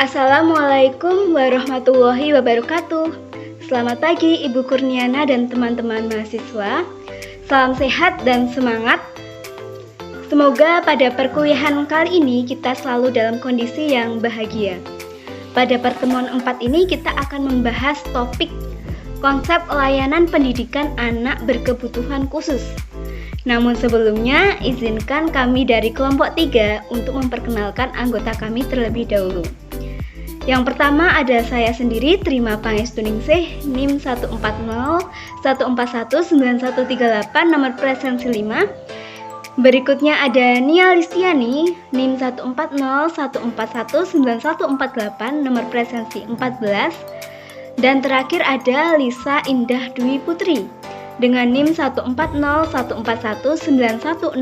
Assalamualaikum warahmatullahi wabarakatuh. Selamat pagi Ibu Kurniana dan teman-teman mahasiswa. Salam sehat dan semangat. Semoga pada perkuliahan kali ini kita selalu dalam kondisi yang bahagia. Pada pertemuan 4 ini kita akan membahas topik konsep layanan pendidikan anak berkebutuhan khusus. Namun sebelumnya, izinkan kami dari kelompok 3 untuk memperkenalkan anggota kami terlebih dahulu. Yang pertama ada saya sendiri, Trima Pangestuningsih, NIM 14014191138, nomor presensi 5. Berikutnya ada Nia Listiani, NIM 14014191148, nomor presensi 14. Dan terakhir ada Lisa Indah Dwi Putri dengan NIM 14014191166,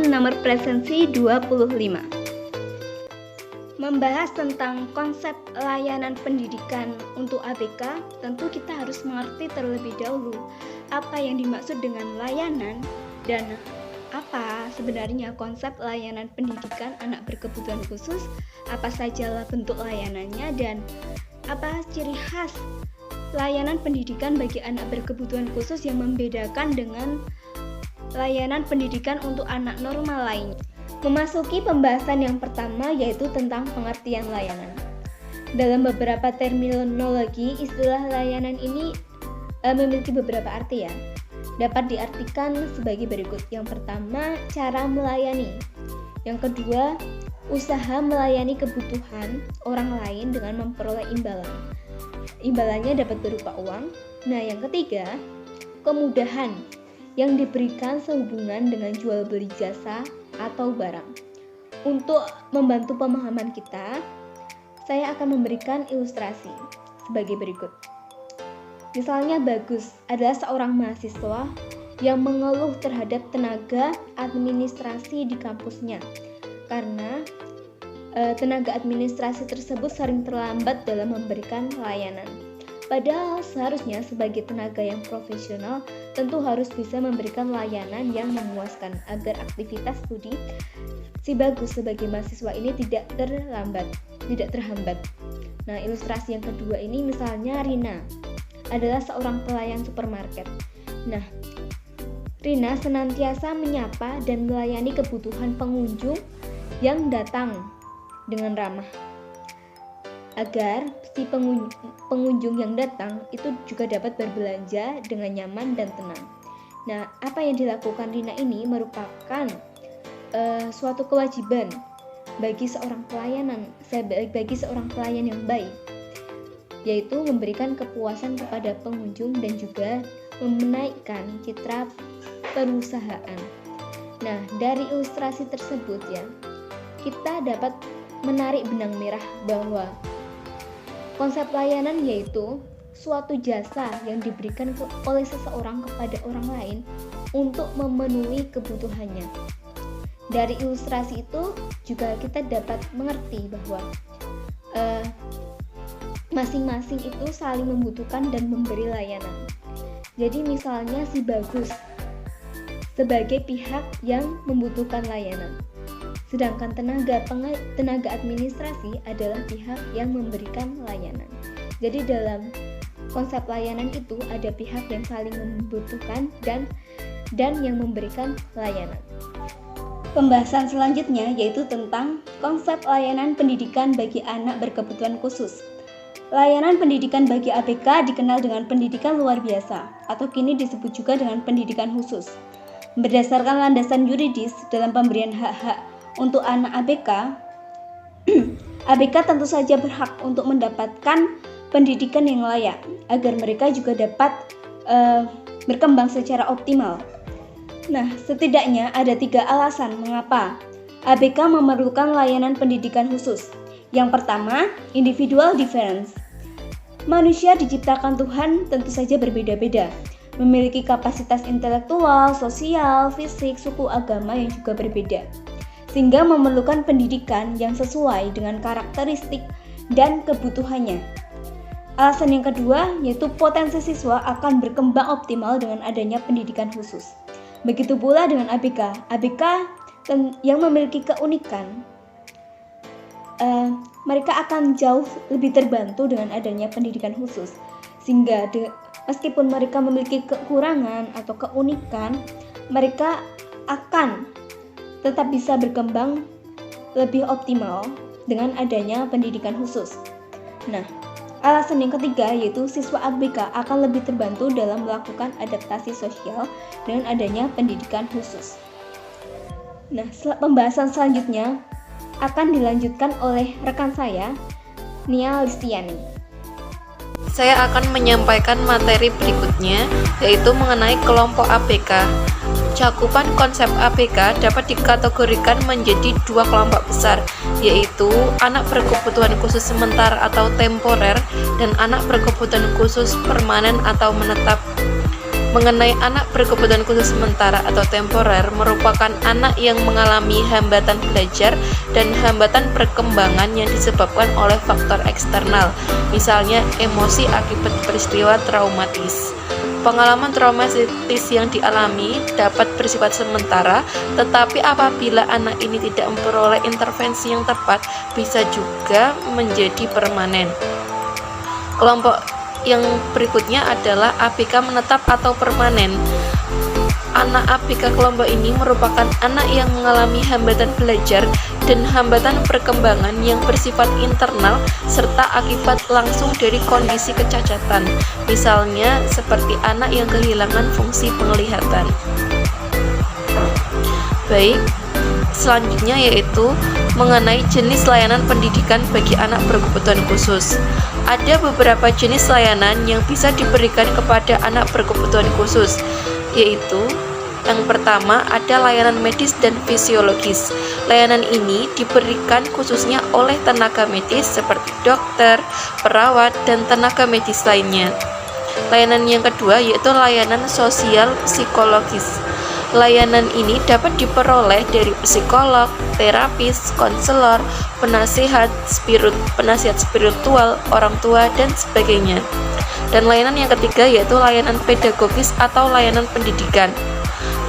nomor presensi 25. Membahas tentang konsep layanan pendidikan untuk ABK, tentu kita harus mengerti terlebih dahulu apa yang dimaksud dengan layanan dan apa sebenarnya konsep layanan pendidikan anak berkebutuhan khusus, apa sajalah bentuk layanannya, dan apa ciri khas layanan pendidikan bagi anak berkebutuhan khusus yang membedakan dengan layanan pendidikan untuk anak normal lainnya. Memasuki pembahasan yang pertama, yaitu tentang pengertian layanan. Dalam beberapa terminologi, istilah layanan ini memiliki beberapa arti ya. Dapat diartikan sebagai berikut. Yang pertama, cara melayani. Yang kedua, usaha melayani kebutuhan orang lain dengan memperoleh imbalan. Imbalannya dapat berupa uang. Nah, yang ketiga, kemudahan yang diberikan sehubungan dengan jual beli jasa atau barang. Untuk membantu pemahaman kita, saya akan memberikan ilustrasi sebagai berikut. Misalnya Bagus adalah seorang mahasiswa yang mengeluh terhadap tenaga administrasi di kampusnya karena tenaga administrasi tersebut sering terlambat dalam memberikan layanan. Padahal seharusnya sebagai tenaga yang profesional tentu harus bisa memberikan layanan yang memuaskan agar aktivitas studi si Bagus sebagai mahasiswa ini tidak terhambat. Nah, ilustrasi yang kedua ini misalnya Rina adalah seorang pelayan supermarket. Nah, Rina senantiasa menyapa dan melayani kebutuhan pengunjung yang datang dengan ramah agar si pengunjung yang datang itu juga dapat berbelanja dengan nyaman dan tenang. Nah, apa yang dilakukan Rina ini merupakan suatu kewajiban bagi seorang pelayan yang baik, yaitu memberikan kepuasan kepada pengunjung dan juga menaikkan citra perusahaan. Nah, dari ilustrasi tersebut ya, kita dapat menarik benang merah bahwa konsep layanan yaitu suatu jasa yang diberikan oleh seseorang kepada orang lain untuk memenuhi kebutuhannya. Dari ilustrasi itu juga kita dapat mengerti bahwa masing-masing itu saling membutuhkan dan memberi layanan. Jadi misalnya si Bagus sebagai pihak yang membutuhkan layanan, sedangkan tenaga administrasi adalah pihak yang memberikan layanan. Jadi dalam konsep layanan itu ada pihak yang saling membutuhkan dan yang memberikan layanan. Pembahasan selanjutnya yaitu tentang konsep layanan pendidikan bagi anak berkebutuhan khusus. Layanan pendidikan bagi ABK dikenal dengan pendidikan luar biasa atau kini disebut juga dengan pendidikan khusus. Berdasarkan landasan yuridis dalam pemberian hak-hak untuk anak ABK, ABK tentu saja berhak untuk mendapatkan pendidikan yang layak agar mereka juga dapat berkembang secara optimal. Nah, setidaknya ada 3 alasan mengapa ABK memerlukan layanan pendidikan khusus. Yang pertama, individual difference. Manusia diciptakan Tuhan tentu saja berbeda-beda, memiliki kapasitas intelektual, sosial, fisik, suku, agama yang juga berbeda, sehingga memerlukan pendidikan yang sesuai dengan karakteristik dan kebutuhannya. Alasan yang kedua yaitu potensi siswa akan berkembang optimal dengan adanya pendidikan khusus. Begitu pula dengan ABK. ABK yang memiliki keunikan mereka akan jauh lebih terbantu dengan adanya pendidikan khusus, sehingga meskipun mereka memiliki kekurangan atau keunikan, mereka akan tetap bisa berkembang lebih optimal dengan adanya pendidikan khusus. Nah, alasan yang ketiga yaitu siswa ABK akan lebih terbantu dalam melakukan adaptasi sosial dengan adanya pendidikan khusus. Nah, pembahasan selanjutnya akan dilanjutkan oleh rekan saya, Nia Listiani. Saya akan menyampaikan materi berikutnya, yaitu mengenai kelompok ABK. Cakupan konsep ABK dapat dikategorikan menjadi dua kelompok besar, yaitu anak berkebutuhan khusus sementara atau temporer dan anak berkebutuhan khusus permanen atau menetap. Mengenai anak berkebutuhan khusus sementara atau temporer merupakan anak yang mengalami hambatan belajar dan hambatan perkembangan yang disebabkan oleh faktor eksternal, misalnya emosi akibat peristiwa traumatis. Pengalaman traumatis yang dialami dapat bersifat sementara, tetapi apabila anak ini tidak memperoleh intervensi yang tepat, bisa juga menjadi permanen. Kelompok yang berikutnya adalah ABK menetap atau permanen. Anak ABK kelompok ini merupakan anak yang mengalami hambatan belajar dan hambatan perkembangan yang bersifat internal serta akibat langsung dari kondisi kecacatan, misalnya seperti anak yang kehilangan fungsi penglihatan. Baik, selanjutnya yaitu mengenai jenis layanan pendidikan bagi anak berkebutuhan khusus. Ada beberapa jenis layanan yang bisa diberikan kepada anak berkebutuhan khusus, yaitu yang pertama ada layanan medis dan fisiologis. Layanan ini diberikan khususnya oleh tenaga medis seperti dokter, perawat, dan tenaga medis lainnya. Layanan yang kedua yaitu layanan sosial psikologis. Layanan ini dapat diperoleh dari psikolog, terapis, konselor, penasihat spiritual, orang tua, dan sebagainya. Dan layanan yang ketiga yaitu layanan pedagogis atau layanan pendidikan.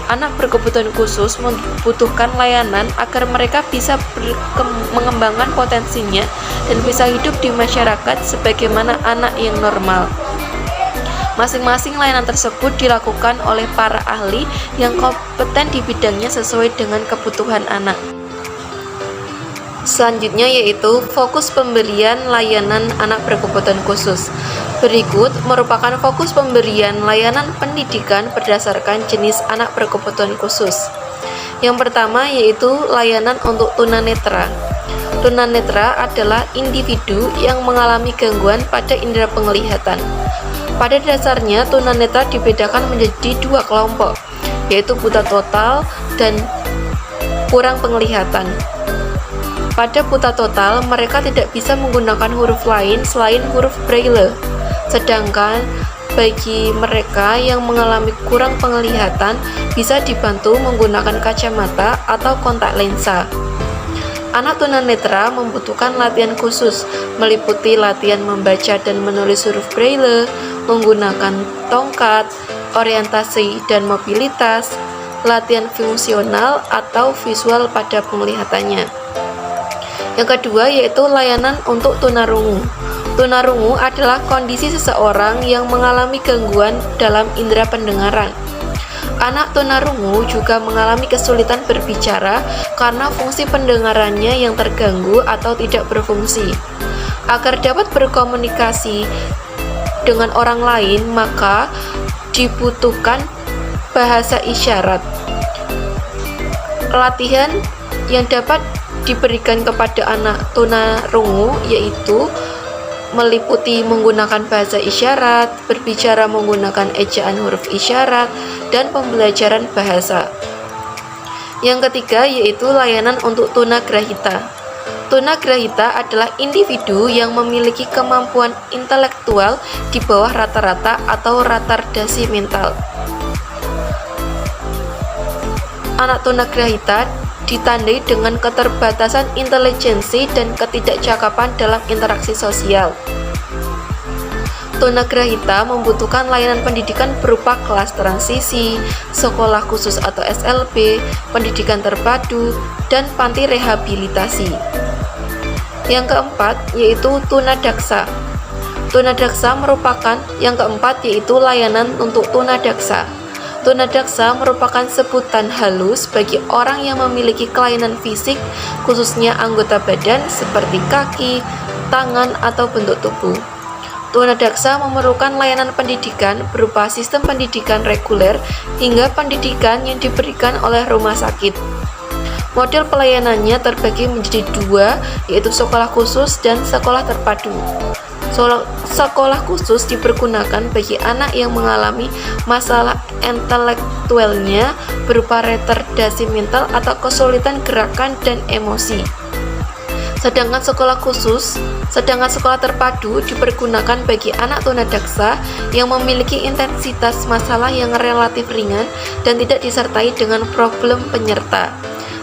Anak berkebutuhan khusus membutuhkan layanan agar mereka bisa mengembangkan potensinya dan bisa hidup di masyarakat sebagaimana anak yang normal. Masing-masing layanan tersebut dilakukan oleh para ahli yang kompeten di bidangnya sesuai dengan kebutuhan anak. Selanjutnya yaitu fokus pemberian layanan anak berkebutuhan khusus. Berikut merupakan fokus pemberian layanan pendidikan berdasarkan jenis anak berkebutuhan khusus. Yang pertama yaitu layanan untuk tunanetra. Tunanetra adalah individu yang mengalami gangguan pada indera penglihatan. Pada dasarnya, tunanetra dibedakan menjadi dua kelompok, yaitu buta total dan kurang penglihatan. Pada buta total, mereka tidak bisa menggunakan huruf lain selain huruf Braille. Sedangkan bagi mereka yang mengalami kurang penglihatan, bisa dibantu menggunakan kacamata atau kontak lensa. Anak tunanetra membutuhkan latihan khusus, meliputi latihan membaca dan menulis huruf Braille, menggunakan tongkat, orientasi dan mobilitas, latihan fungsional atau visual pada penglihatannya. Yang kedua yaitu layanan untuk tunarungu. Tunarungu adalah kondisi seseorang yang mengalami gangguan dalam indera pendengaran. Anak tunarungu juga mengalami kesulitan berbicara karena fungsi pendengarannya yang terganggu atau tidak berfungsi. Agar dapat berkomunikasi dengan orang lain, maka dibutuhkan bahasa isyarat. Latihan yang dapat diberikan kepada anak tunarungu yaitu meliputi menggunakan bahasa isyarat, berbicara menggunakan ejaan huruf isyarat, dan pembelajaran bahasa. Yang ketiga yaitu layanan untuk tunagrahita. Tunagrahita adalah individu yang memiliki kemampuan intelektual di bawah rata-rata atau retardasi mental. Anak tunagrahita ditandai dengan keterbatasan intelijensi dan ketidakcakapan dalam interaksi sosial. Tunagrahita membutuhkan layanan pendidikan berupa kelas transisi, sekolah khusus atau SLB, pendidikan terpadu, dan panti rehabilitasi. Yang keempat yaitu tunadaksa. Tunadaksa merupakan yang keempat yaitu layanan untuk tunadaksa. Tunadaksa merupakan sebutan halus bagi orang yang memiliki kelainan fisik, khususnya anggota badan seperti kaki, tangan, atau bentuk tubuh. Tunadaksa memerlukan layanan pendidikan berupa sistem pendidikan reguler hingga pendidikan yang diberikan oleh rumah sakit. Model pelayanannya terbagi menjadi dua, yaitu sekolah khusus dan sekolah terpadu. Sekolah khusus dipergunakan bagi anak yang mengalami masalah intelektualnya berupa retardasi mental atau kesulitan gerakan dan emosi. Sedangkan sekolah terpadu dipergunakan bagi anak tunadaksa yang memiliki intensitas masalah yang relatif ringan dan tidak disertai dengan problem penyerta.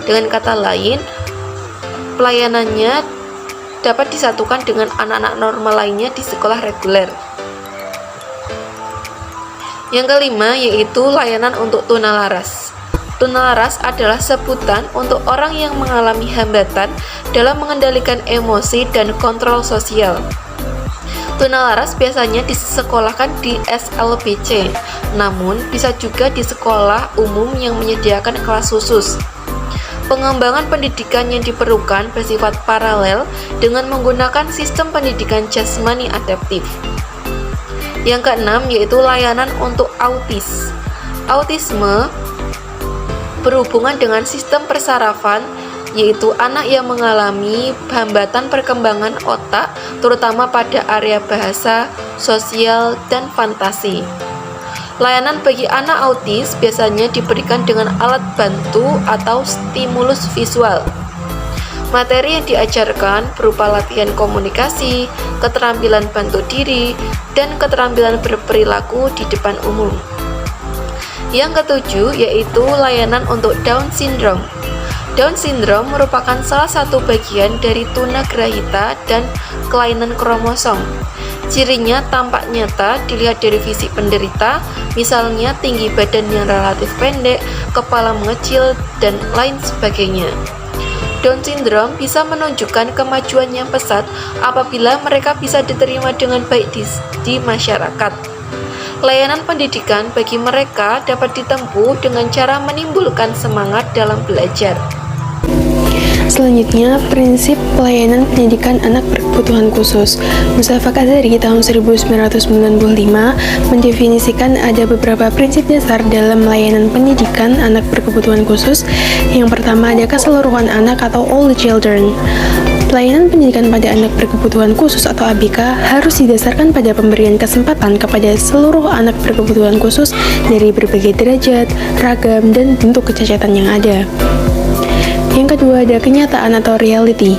Dengan kata lain, pelayanannya dapat disatukan dengan anak-anak normal lainnya di sekolah reguler. Yang kelima yaitu layanan untuk tunalaras. Tunalaras adalah sebutan untuk orang yang mengalami hambatan dalam mengendalikan emosi dan kontrol sosial. Tunalaras biasanya disekolahkan di SLBC, namun bisa juga di sekolah umum yang menyediakan kelas khusus. Pengembangan pendidikan yang diperlukan bersifat paralel dengan menggunakan sistem pendidikan jasmani adaptif. Yang keenam yaitu layanan untuk autis. Autisme berhubungan dengan sistem persarafan, yaitu anak yang mengalami hambatan perkembangan otak, terutama pada area bahasa, sosial, dan fantasi. Layanan bagi anak autis biasanya diberikan dengan alat bantu atau stimulus visual. Materi yang diajarkan berupa latihan komunikasi, keterampilan bantu diri, dan keterampilan berperilaku di depan umum. Yang ketujuh yaitu layanan untuk Down syndrome. Down syndrome merupakan salah satu bagian dari tunagrahita dan kelainan kromosom. Cirinya tampak nyata dilihat dari fisik penderita, misalnya tinggi badan yang relatif pendek, kepala mengecil, dan lain sebagainya. Down syndrome bisa menunjukkan kemajuan yang pesat apabila mereka bisa diterima dengan baik di masyarakat. Layanan pendidikan bagi mereka dapat ditempuh dengan cara menimbulkan semangat dalam belajar. Selanjutnya, prinsip pelayanan pendidikan anak berkebutuhan khusus. Mustafa Kazari tahun 1995 mendefinisikan ada beberapa prinsip dasar dalam layanan pendidikan anak berkebutuhan khusus. Yang pertama ada keseluruhan anak atau all the children. Pelayanan pendidikan pada anak berkebutuhan khusus atau ABK harus didasarkan pada pemberian kesempatan kepada seluruh anak berkebutuhan khusus dari berbagai derajat, ragam, dan bentuk kecacatan yang ada. Yang kedua ada kenyataan atau reality.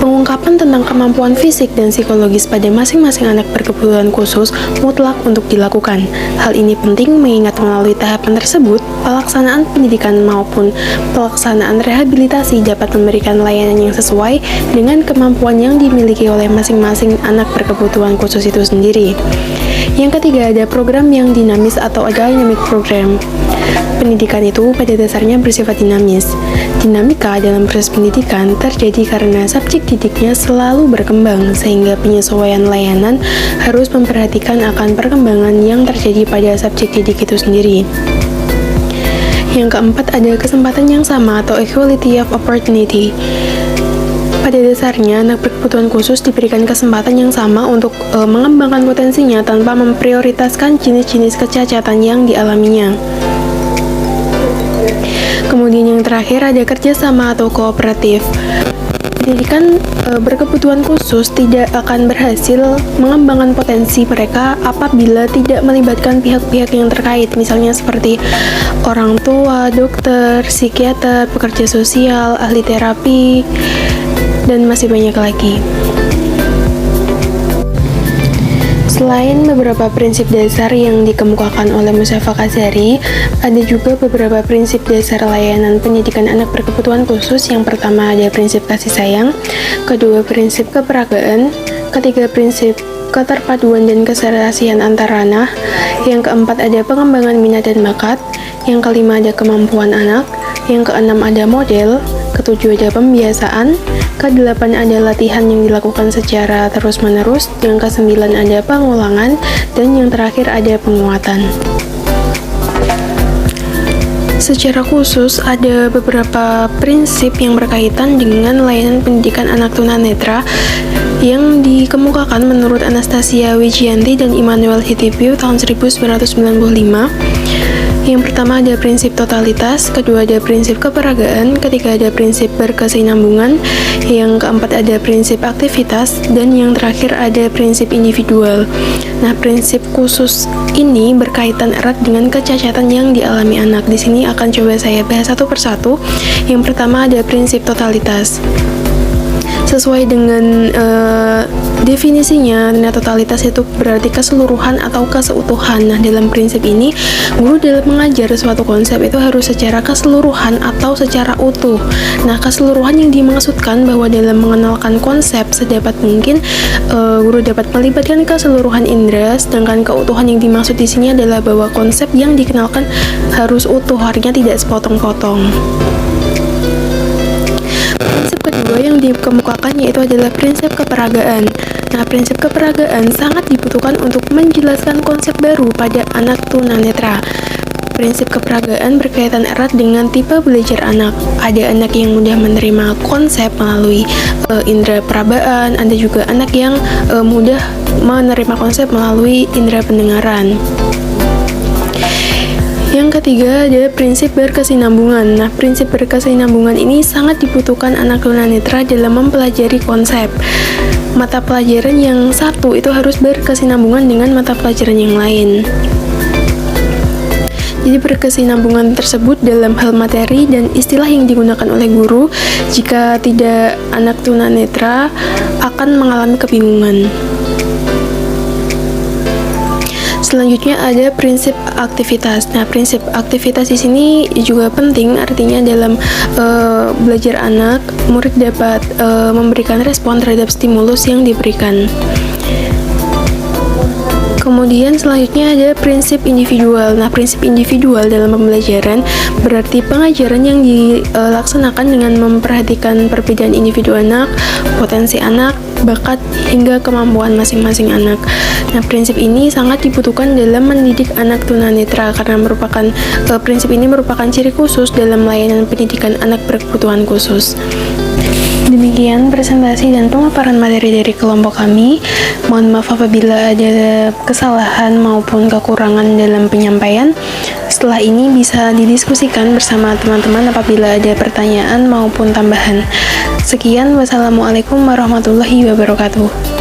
Pengungkapan tentang kemampuan fisik dan psikologis pada masing-masing anak berkebutuhan khusus mutlak untuk dilakukan. Hal ini penting mengingat melalui tahapan tersebut, pelaksanaan pendidikan maupun pelaksanaan rehabilitasi dapat memberikan layanan yang sesuai dengan kemampuan yang dimiliki oleh masing-masing anak berkebutuhan khusus itu sendiri. Yang ketiga ada program yang dinamis atau dynamic program. Pendidikan itu pada dasarnya bersifat dinamis. Dinamika dalam proses pendidikan terjadi karena subjek didiknya selalu berkembang, sehingga penyesuaian layanan harus memperhatikan akan perkembangan yang terjadi pada subjek didik itu sendiri. Yang keempat ada kesempatan yang sama atau equality of opportunity. Pada dasarnya, anak berkebutuhan khusus diberikan kesempatan yang sama untuk mengembangkan potensinya tanpa memprioritaskan jenis-jenis kecacatan yang dialaminya. Kemudian yang terakhir ada kerjasama atau kooperatif. Pendidikan berkebutuhan khusus tidak akan berhasil mengembangkan potensi mereka apabila tidak melibatkan pihak-pihak yang terkait, misalnya seperti orang tua, dokter, psikiater, pekerja sosial, ahli terapi, dan masih banyak lagi. Selain beberapa prinsip dasar yang dikemukakan oleh Mustafa Kazari, ada juga beberapa prinsip dasar layanan pendidikan anak berkebutuhan khusus. Yang pertama ada prinsip kasih sayang, kedua prinsip kepeраgaan, ketiga prinsip keterpaduan dan keserasian antar ranah, yang keempat ada pengembangan minat dan bakat, yang kelima ada kemampuan anak, yang keenam ada model, Ketujuh ada pembiasaan. Kedelapan ada latihan yang dilakukan secara terus-menerus. Yang kesembilan ada pengulangan. Dan yang terakhir ada penguatan. Secara khusus, ada beberapa prinsip yang berkaitan dengan layanan pendidikan anak tunanetra yang dikemukakan menurut Anastasia Wijianti dan Immanuel Hitipiu tahun 1995. Yang pertama ada prinsip totalitas, kedua ada prinsip keperagaan, ketiga ada prinsip berkesinambungan, yang keempat ada prinsip aktivitas, dan yang terakhir ada prinsip individual. Nah, prinsip khusus ini berkaitan erat dengan kecacatan yang dialami anak. Di sini akan coba saya bahas satu persatu. Yang pertama ada prinsip totalitas. Sesuai dengan definisinya, totalitas itu berarti keseluruhan atau keseutuhan. Nah, dalam prinsip ini, guru dalam mengajar suatu konsep itu harus secara keseluruhan atau secara utuh. Nah, keseluruhan yang dimaksudkan bahwa dalam mengenalkan konsep sedapat mungkin guru dapat melibatkan keseluruhan indera, sedangkan keutuhan yang dimaksud di sini adalah bahwa konsep yang dikenalkan harus utuh, artinya tidak sepotong-potong. Prinsip kedua yang dikemukakan yaitu adalah prinsip keperagaan. Nah, prinsip keperagaan sangat dibutuhkan untuk menjelaskan konsep baru pada anak tunanetra. Prinsip keperagaan berkaitan erat dengan tipe belajar anak. Ada anak yang mudah menerima konsep melalui indera perabaan, ada juga anak yang mudah menerima konsep melalui indera pendengaran. Yang ketiga ada prinsip berkesinambungan. Nah, prinsip berkesinambungan ini sangat dibutuhkan anak tunanetra dalam mempelajari konsep. Mata pelajaran yang satu itu harus berkesinambungan dengan mata pelajaran yang lain. Jadi berkesinambungan tersebut dalam hal materi dan istilah yang digunakan oleh guru. Jika tidak, anak tunanetra akan mengalami kebingungan. Selanjutnya ada prinsip aktivitas. Nah, prinsip aktivitas di sini juga penting, artinya dalam belajar anak, murid dapat memberikan respon terhadap stimulus yang diberikan. Kemudian selanjutnya ada prinsip individual. Nah, prinsip individual dalam pembelajaran berarti pengajaran yang dilaksanakan dengan memperhatikan perbedaan individu anak, potensi anak, bakat, hingga kemampuan masing-masing anak. Nah, prinsip ini sangat dibutuhkan dalam mendidik anak tunanetra karena prinsip ini merupakan ciri khusus dalam layanan pendidikan anak berkebutuhan khusus. Demikian presentasi dan pemaparan materi dari kelompok kami. Mohon maaf apabila ada kesalahan maupun kekurangan dalam penyampaian. Setelah ini bisa didiskusikan bersama teman-teman apabila ada pertanyaan maupun tambahan. Sekian, wassalamualaikum warahmatullahi wabarakatuh.